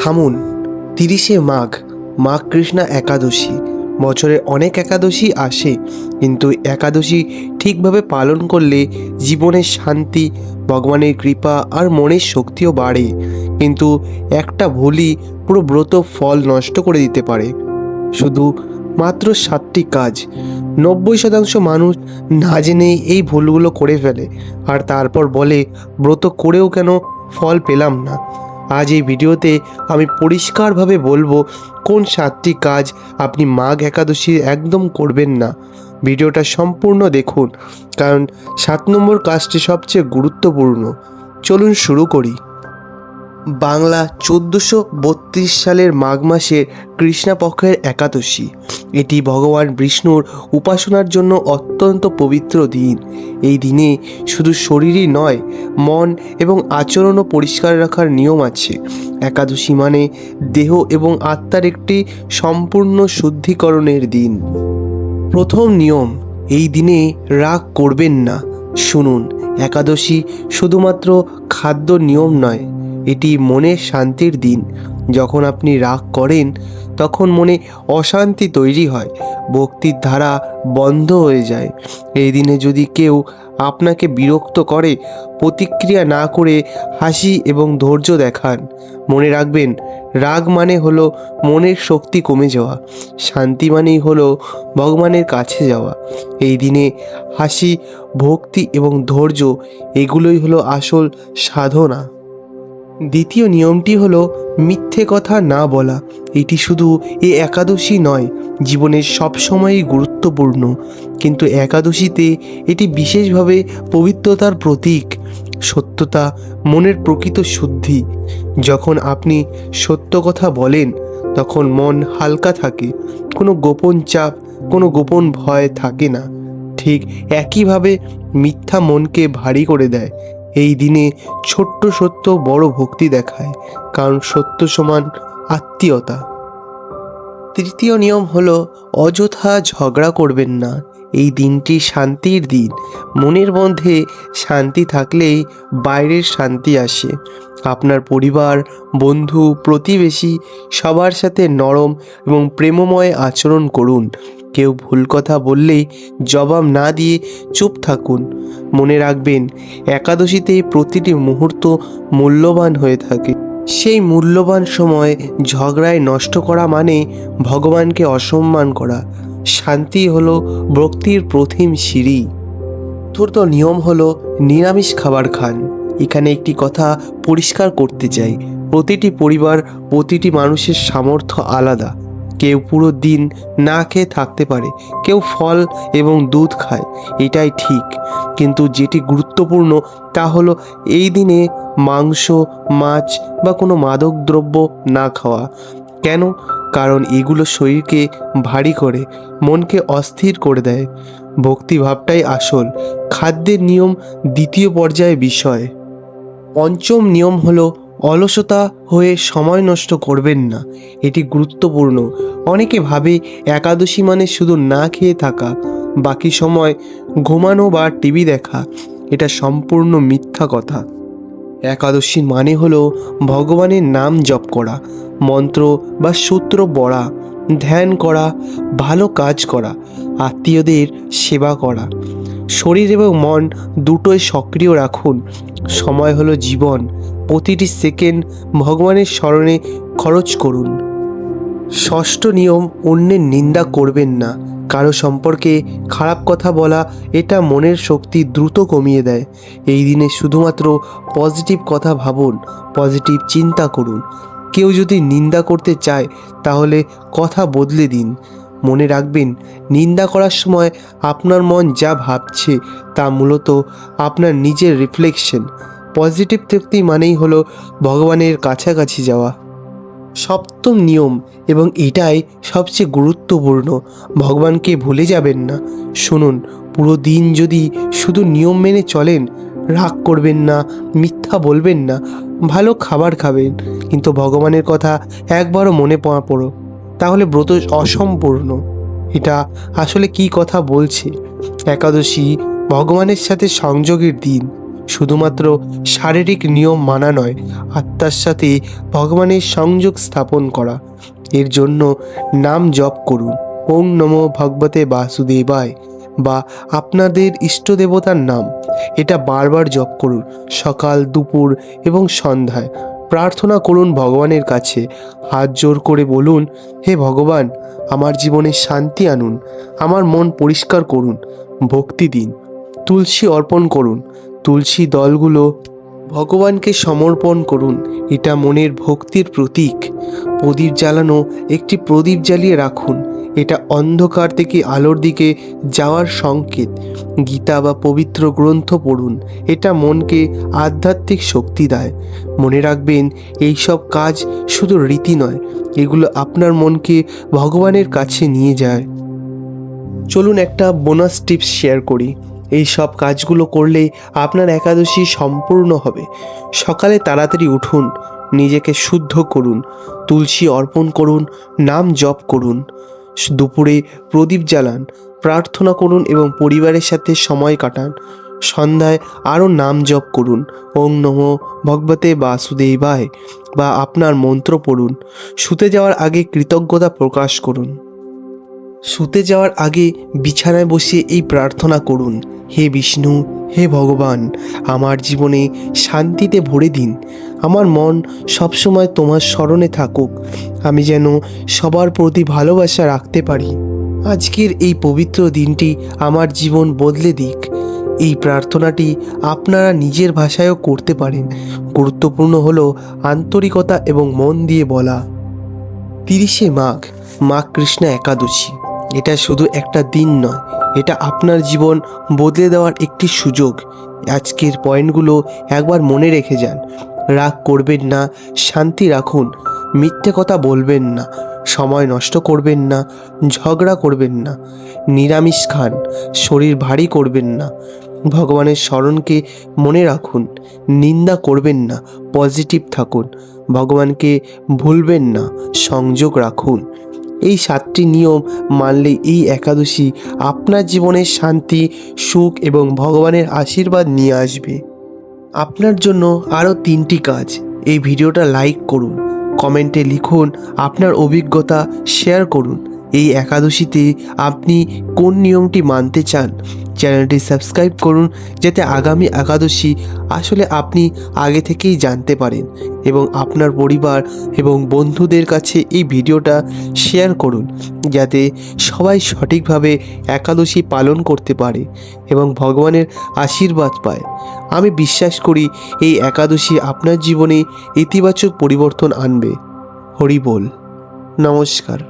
থামুন। 30শে মাঘ, মাঘ কৃষ্ণা একাদশী। বছরে অনেক একাদশী আসে, কিন্তু একাদশী ঠিকভাবে পালন করলে জীবনের শান্তি, ভগবানের কৃপা আর মনের শক্তিও বাড়ে। কিন্তু একটা ভুলই পুরো ব্রত ফল নষ্ট করে দিতে পারে। শুধু মাত্র 7টি কাজ। 90% মানুষ না জেনেই এই ভুলগুলো করে ফেলে, আর তারপর বলে ব্রত করেও কেন ফল পেলাম না। আজ এই ভিডিওতে আমি পরিষ্কারভাবে বলবো কোন 7টি কাজ আপনি মাঘ একাদশী একদম করবেন না। ভিডিওটা সম্পূর্ণ দেখুন, কারণ 7 নম্বর কাজটি সবচেয়ে গুরুত্বপূর্ণ। চলুন শুরু করি। বাংলা 1432 সালের মাঘ মাসের কৃষ্ণপক্ষের একাদশী। এটি ভগবান বিষ্ণুর উপাসনার জন্য অত্যন্ত পবিত্র দিন। এই দিনে শুধু শরীরই নয়, মন এবং আচরণও পরিষ্কার রাখার নিয়ম আছে। একাদশী মানে দেহ এবং আত্মার একটি সম্পূর্ণ শুদ্ধিকরণের দিন। প্রথম নিয়ম, এই দিনে রাগ করবেন না। শুনুন, একাদশী শুধুমাত্র খাদ্য নিয়ম নয়, এটি মনের শান্তির দিন। যখন আপনি রাগ করেন তখন মনে অশান্তি তৈরি হয়, ভক্তির ধারা বন্ধ হয়ে যায়। এই দিনে যদি কেউ আপনাকে বিরক্ত করে, প্রতিক্রিয়া না করে হাসি এবং ধৈর্য দেখান। মনে রাখবেন, রাগ মানে হলো মনের শক্তি কমে যাওয়া, শান্তি মানেই হলো ভগবানের কাছে যাওয়া। এই দিনে হাসি, ভক্তি এবং ধৈর্য, এগুলোই হলো আসল সাধনা। দ্বিতীয় নিয়মটি হলো মিথ্যে কথা না বলা। এটি শুধু এই একাদশী নয়, জীবনের সব সময়ই গুরুত্বপূর্ণ, কিন্তু একাদশীতে এটি বিশেষভাবে পবিত্রতার প্রতীক। সত্যতা মনের প্রকৃত শুদ্ধি। যখন আপনি সত্য কথা বলেন তখন মন হালকা থাকে, কোনো গোপন চাপ, কোনো গোপন ভয় থাকে না। ঠিক একইভাবে মিথ্যা মনকে ভারী করে দেয়। এই দিনে ছোট্ট সত্য বড় ভক্তি দেখায়, কারণ সত্য সমান আত্মীয়তা। তৃতীয় নিয়ম হলো অযথা ঝগড়া করবেন না। এই দিনটি শান্তির দিন। মনের মধ্যে শান্তি থাকলেই বাইরের শান্তি আসে। আপনার পরিবার, বন্ধু, প্রতিবেশী সবার সাথে নরম এবং প্রেমময় আচরণ করুন। কেউ ভুল কথা বললেই জবাব না দিয়ে চুপ থাকুন। মনে রাখবেন, একাদশীতে প্রতিটি মুহূর্ত মূল্যবান হয়ে থাকে। সেই মূল্যবান সময় ঝগড়ায় নষ্ট করা মানে ভগবানকে অসম্মান করা। শান্তি হলো ভক্তির প্রথম সিঁড়ি। চতুর্থ নিয়ম হলো নিরামিষ খাবার খান। এখানে একটি কথা পরিষ্কার করতে চাই, প্রতিটি পরিবার, প্রতিটি মানুষের সামর্থ্য আলাদা। কেউ পুরো দিন না খেয়ে থাকতে পারে, কেউ ফল এবং দুধ খায়, এটাই ঠিক। কিন্তু যেটি গুরুত্বপূর্ণ তা হলো এই দিনে মাংস, মাছ বা কোনো মাদক দ্রব্য না খাওয়া। কেন? কারণ এগুলো শরীরকে ভারী করে, মনকে অস্থির করে দেয়। ভক্তিভাবটাই আসল, খাদ্যের নিয়ম দ্বিতীয় পর্যায়ে বিষয়। পঞ্চম নিয়ম হলো অলসতা হয়ে সময় নষ্ট করবেন না। এটি গুরুত্বপূর্ণ। অনেকে ভাবে একাদশী মানে শুধু না খেয়ে থাকা, বাকি সময় ঘুমানো বা টিভি দেখা। এটা সম্পূর্ণ মিথ্যা কথা। একাদশী মানে হলো ভগবানের নাম জপ করা, মন্ত্র বা সূত্র পড়া, ধ্যান করা, ভালো কাজ করা, আত্মীয়দের সেবা করা। শরীর এবং মন দুটোই সক্রিয় রাখুন। সময় হলো জীবন, প্রতিটি সেকেন্ড ভগবানের স্মরণে খরচ করুন। ষষ্ঠ নিয়ম, অন্যের নিন্দা করবেন না। কারো সম্পর্কে খারাপ কথা বলা এটা মনের শক্তি দ্রুত কমিয়ে দেয়। এই দিনে শুধুমাত্র পজিটিভ কথা ভাবুন, পজিটিভ চিন্তা করুন। কেউ যদি নিন্দা করতে চায় তাহলে কথা বদলে দিন। মনে রাখবেন, নিন্দা করার সময় আপনার মন যা ভাবছে তা মূলত আপনার নিজের রিফ্লেকশন। পজিটিভ শক্তি মানেই হলো ভগবানের কাছাকাছি যাওয়া। সপ্তম নিয়ম, এবং এটাই সবচেয়ে গুরুত্বপূর্ণ, ভগবানকে ভুলে যাবেন না। শুনুন, পুরো দিন যদি শুধু নিয়ম মেনে চলেন, রাগ করবেন না, মিথ্যা বলবেন না, ভালো খাবার খাবেন, কিন্তু ভগবানের কথা একবারও মনে পড়ো, তাহলে ব্রত অসম্পূর্ণ। এটা আসলে কি কথা বলছে? একাদশী ভগবানের সাথে সংযোগের দিন। শুধুমাত্র শারীরিক নিয়ম মানা নয়, আত্মার সাথে ভগবানের সংযোগ স্থাপন করা। এর জন্য নাম জপ করুন, ওং নমো ভগবতে বাসুদেবায় বা আপনাদের ইষ্ট দেবতার নাম। এটা বারবার জপ করুন, সকাল, দুপুর এবং সন্ধ্যায়। প্রার্থনা করুন ভগবানের কাছে, হাত জোর করে বলুন, হে ভগবান, আমার জীবনে শান্তি আনুন, আমার মন পরিষ্কার করুন। ভক্তি দিন, তুলসী অর্পণ করুন, তুলসী দলগুলো ভগবানকে সমর্পণ করুন, এটা মনের ভক্তির প্রতীক। প্রদীপ জ্বালানো, একটি প্রদীপ জ্বালিয়ে রাখুন, এটা অন্ধকার থেকে আলোর দিকে যাওয়ার সংকেত। গীতা বা পবিত্র গ্রন্থ পড়ুন, এটা মনকে আধ্যাত্মিক শক্তি দেয়। মনে রাখবেন, এই সব কাজ শুধু রীতি নয়, এগুলো আপনার মনকে ভগবানের কাছে নিয়ে যায়। চলুন একটা বোনাস টিপস শেয়ার করি। এই সব কাজগুলো করলে আপনার একাদশী সম্পূর্ণ হবে। সকালে তাড়াতাড়ি উঠুন, নিজেকে শুদ্ধ করুন, তুলসী অর্পণ করুন, নাম জপ করুন। দুপুরে প্রদীপ জ্বালান, প্রার্থনা করুন এবং পরিবারের সাথে সময় কাটান। সন্ধ্যায় আরও নাম জপ করুন, ওং নমো ভগবতে বাসুদেবায় বা আপনার মন্ত্র পড়ুন। শুতে যাওয়ার আগে কৃতজ্ঞতা প্রকাশ করুন। শুতে যাওয়ার আগে বিছানায় বসে এই প্রার্থনা করুন, হে বিষ্ণু, হে ভগবান, আমার জীবনে শান্তিতে ভরে দিন। আমার মন সবসময় তোমার স্মরণে থাকুক, আমি যেন সবার প্রতি ভালোবাসা রাখতে পারি। আজকের এই পবিত্র দিনটি আমার জীবন বদলে দিক। এই প্রার্থনাটি আপনারা নিজের ভাষায়ও করতে পারেন। গুরুত্বপূর্ণ হলো আন্তরিকতা এবং মন দিয়ে বলা। 30শে মাঘ, মাঘ কৃষ্ণ একাদশী। এটা শুধু একটা দিন নয়, এটা আপনার জীবন বদলে দেওয়ার একটি সুযোগ। আজকের পয়েন্টগুলো একবার মনে রেখে যান। রাগ করবেন না, শান্তি রাখুন, মিথ্যে কথা বলবেন না, সময় নষ্ট করবেন না, ঝগড়া করবেন না, নিরামিষ খান, শরীর ভারী করবেন না, ভগবানের স্মরণকে মনে রাখুন, নিন্দা করবেন না, পজিটিভ থাকুন, ভগবানকে ভুলবেন না, সংযোগ রাখুন। এই 7টি নিয়ম মানলে এই একাদশী আপনার জীবনে শান্তি, সুখ এবং ভগবানের আশীর্বাদ নিয়ে আসবে। আপনার জন্য আরও 3টি কাজ। এই ভিডিওটা লাইক করুন, কমেন্টে লিখুন আপনার অভিজ্ঞতা শেয়ার করুন। এই একাদশীতে আপনি কোন নিয়মটি মানতে চান? চ্যানেলটি সাবস্ক্রাইব করুন, যাতে আগামী একাদশী আসলে আপনি আগে থেকেই জানতে পারেন। এবং আপনার পরিবার এবং বন্ধুদের কাছে এই ভিডিওটা শেয়ার করুন, যাতে সবাই সঠিকভাবে একাদশী পালন করতে পারে এবং ভগবানের আশীর্বাদ পায়। আমি বিশ্বাস করি এই একাদশী আপনার জীবনে ইতিবাচক পরিবর্তন আনবে। হরি বল। নমস্কার।